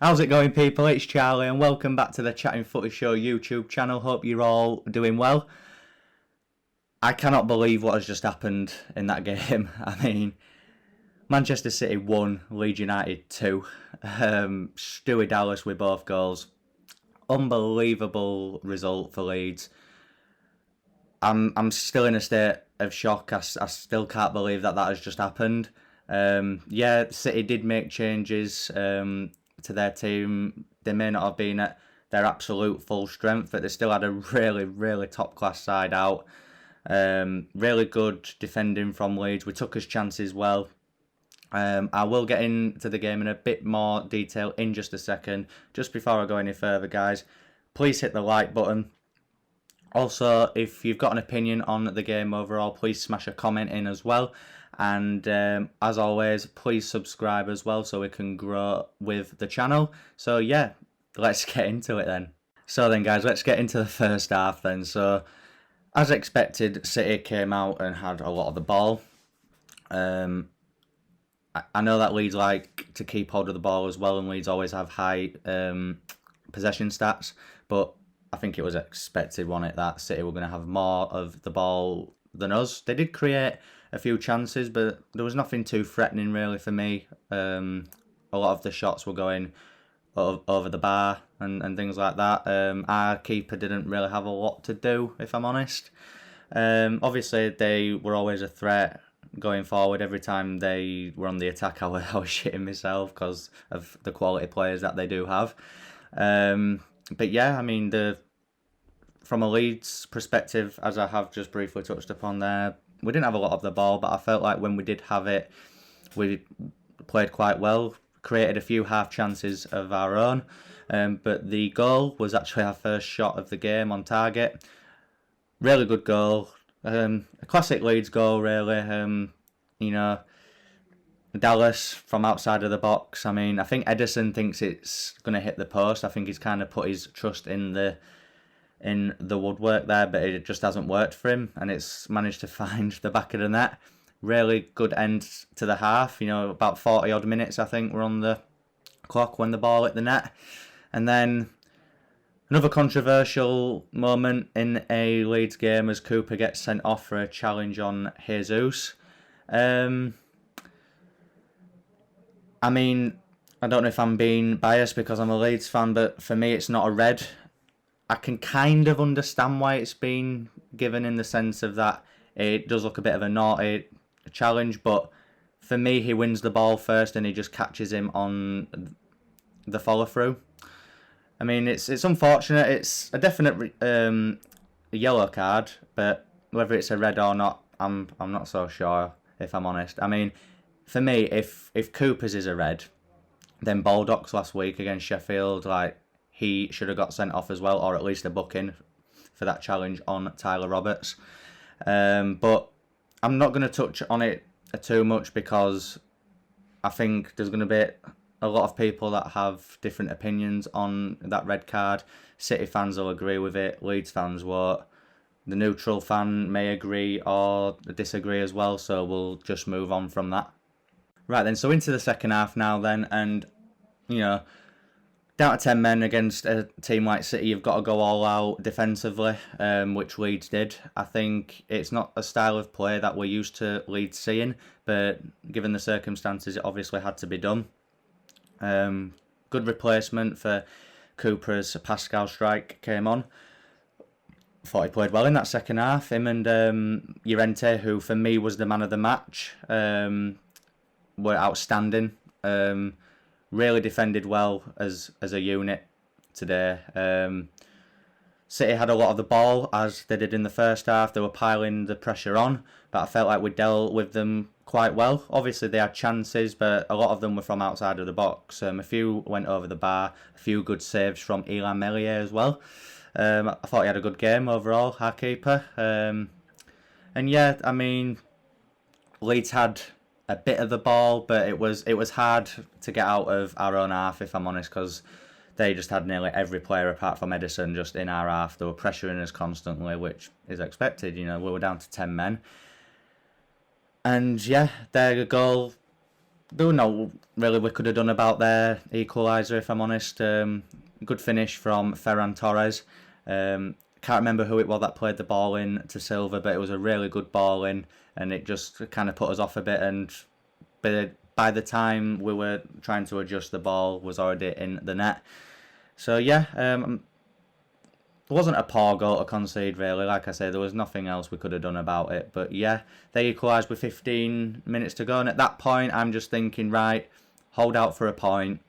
How's it going, people? It's Charlie, and welcome back to the Chatting Footy Show YouTube channel. Hope you're all doing well. I cannot believe what has just happened in that game. I mean, Manchester City 1, Leeds United 2. Stewie Dallas with both goals. Unbelievable result for Leeds. I'm still in a state of shock. I still can't believe that has just happened. Yeah, City did make changes to their team. They may not have been at their absolute full strength, but they still had a really, really top class side out. Really good defending from Leeds. We took us chances well. I will get into the game in a bit more detail in just a second. Just before I go any further, guys, please hit the like button. Also, if you've got an opinion on the game overall, please smash a comment in as well. And as always, please subscribe as well so we can grow with the channel. So yeah, let's get into it then. So then, guys, let's get into the first half then. So as expected, City came out and had a lot of the ball. I know that Leeds like to keep hold of the ball as well, and Leeds always have high possession stats, but I think it was expected, wasn't it, that City were going to have more of the ball than us. They did create a few chances, but there was nothing too threatening really for me. A lot of the shots were going over the bar and things like that. Our keeper didn't really have a lot to do, if I'm honest. Obviously, they were always a threat going forward. Every time they were on the attack, I was shitting myself because of the quality players that they do have. But yeah, I mean, from a Leeds perspective, as I have just briefly touched upon there, we didn't have a lot of the ball, but I felt like when we did have it, we played quite well, created a few half chances of our own. But the goal was actually our first shot of the game on target. Really good goal. A classic Leeds goal, really. Dallas from outside of the box. I mean, I think Edison thinks it's going to hit the post. I think he's kind of put his trust in the woodwork there, but it just hasn't worked for him, and it's managed to find the back of the net. Really good end to the half. About 40 odd minutes I think were on the clock when the ball hit the net, and then another controversial moment in a Leeds game as Cooper gets sent off for a challenge on Jesus. I mean, I don't know if I'm being biased because I'm a Leeds fan, but for me it's not a red. I can kind of understand why it's been given in the sense of that it does look a bit of a naughty challenge, but for me he wins the ball first and he just catches him on the follow through. I mean, it's unfortunate. It's a definite yellow card, but whether it's a red or not, I'm not so sure, if I'm honest. I mean, for me, if Cooper's is a red, then Baldock's last week against Sheffield, he should have got sent off as well, or at least a booking for that challenge on Tyler Roberts. But I'm not going to touch on it too much because I think there's going to be a lot of people that have different opinions on that red card. City fans will agree with it, Leeds fans won't. The neutral fan may agree or disagree as well, so we'll just move on from that. Right then, so into the second half now then, and down to 10 men against a team like City, you've got to go all out defensively, which Leeds did. I think it's not a style of play that we're used to Leeds seeing, but given the circumstances, it obviously had to be done. Good replacement for Cooper as Pascal Strike came on. Thought he played well in that second half. Him and Llorente, who for me was the man of the match, were outstanding. Really defended well as a unit today. City had a lot of the ball, as they did in the first half. They were piling the pressure on, but I felt like we dealt with them quite well. Obviously, they had chances, but a lot of them were from outside of the box. A few went over the bar, a few good saves from Ilan Meslier as well. I thought he had a good game overall, our keeper. And yeah, I mean, Leeds had a bit of the ball, but it was hard to get out of our own half, if I'm honest, because they just had nearly every player apart from Edison just in our half. They were pressuring us constantly, which is expected. We were down to 10 men. And yeah, their goal don't know really we could have done about their equaliser, if I'm honest. Good finish from Ferran Torres. Can't remember who it was that played the ball in to Silva, but it was a really good ball in, and it just kind of put us off a bit. And by the time we were trying to adjust, the ball was already in the net. So yeah, it wasn't a poor goal to concede, really. Like I say, there was nothing else we could have done about it. But yeah, they equalised with 15 minutes to go. And at that point, I'm just thinking, right, hold out for a point.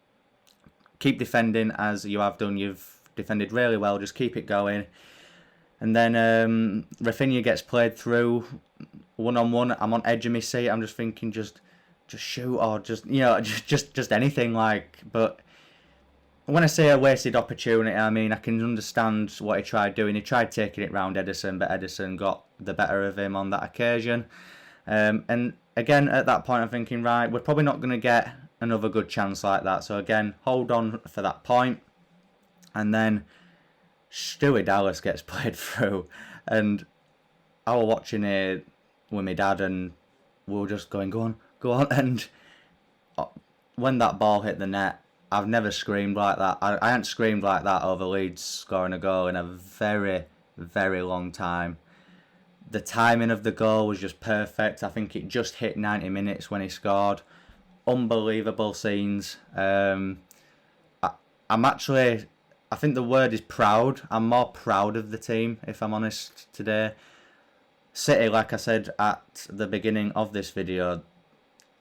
Keep defending as you have done. You've defended really well. Just keep it going. And then Rafinha gets played through one-on-one. I'm on edge of my seat. I'm just thinking, just shoot, or just, just anything, like. But when I say a wasted opportunity, I mean I can understand what he tried doing. He tried taking it round Ederson, but Ederson got the better of him on that occasion. And again, at that point, I'm thinking, right, we're probably not going to get another good chance like that. So again, hold on for that point. And then Stewie Dallas gets played through. And I was watching it with my dad, and we were just going, go on. And when that ball hit the net, I've never screamed like that. I hadn't screamed like that over Leeds scoring a goal in a very, very long time. The timing of the goal was just perfect. I think it just hit 90 minutes when he scored. Unbelievable scenes. I'm actually, I think the word is proud. I'm more proud of the team, if I'm honest, today. City, like I said at the beginning of this video,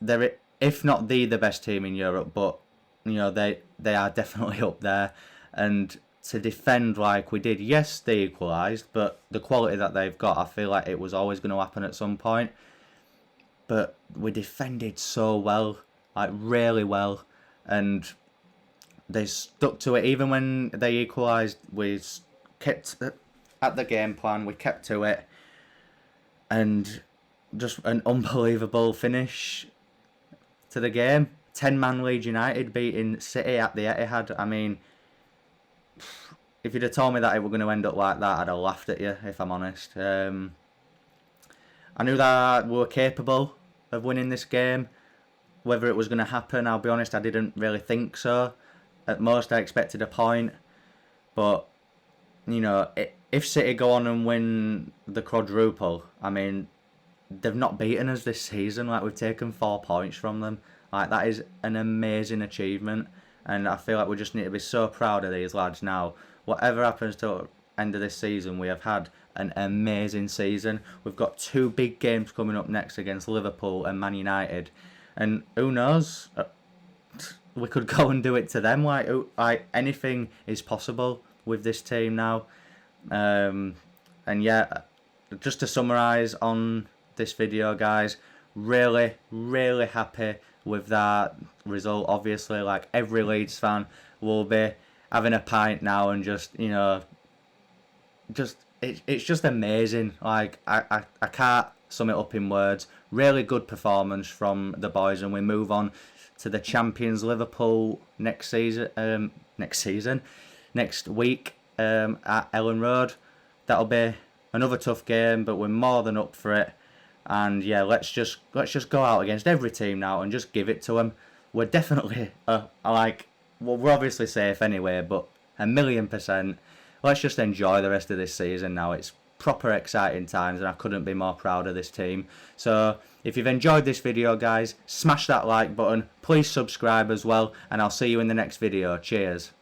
they're, if not the best team in Europe, but they are definitely up there. And to defend like we did, yes, they equalised, but the quality that they've got, I feel like it was always going to happen at some point. But we defended so well, like really well, and they stuck to it. Even when they equalised, we kept at the game plan, we kept to it, and just an unbelievable finish to the game. 10-man Leeds United beating City at the Etihad. I mean, if you'd have told me that it were going to end up like that, I'd have laughed at you, if I'm honest. I knew that we were capable of winning this game. Whether it was going to happen, I'll be honest, I didn't really think so. At most, I expected a point. But, if City go on and win the quadruple, I mean, they've not beaten us this season. Like, we've taken 4 points from them. Like, that is an amazing achievement, and I feel like we just need to be so proud of these lads now. Whatever happens to the end of this season, we have had an amazing season. We've got 2 big games coming up next against Liverpool and Man United, and who knows, we could go and do it to them. Like anything is possible with this team now. And yeah, just to summarise on this video, guys, really, really happy with that result. Obviously, like every Leeds fan will be having a pint now, and it's just amazing. Like I can't sum it up in words. Really good performance from the boys, and we move on to the champions Liverpool next week at Ellen Road. That'll be another tough game, but we're more than up for it. And yeah, let's just go out against every team now and just give it to them. We're definitely we're obviously safe anyway, but 1,000,000%. Let's just enjoy the rest of this season now. It's proper exciting times, and I couldn't be more proud of this team. So if you've enjoyed this video, guys, smash that like button. Please subscribe as well, and I'll see you in the next video. Cheers.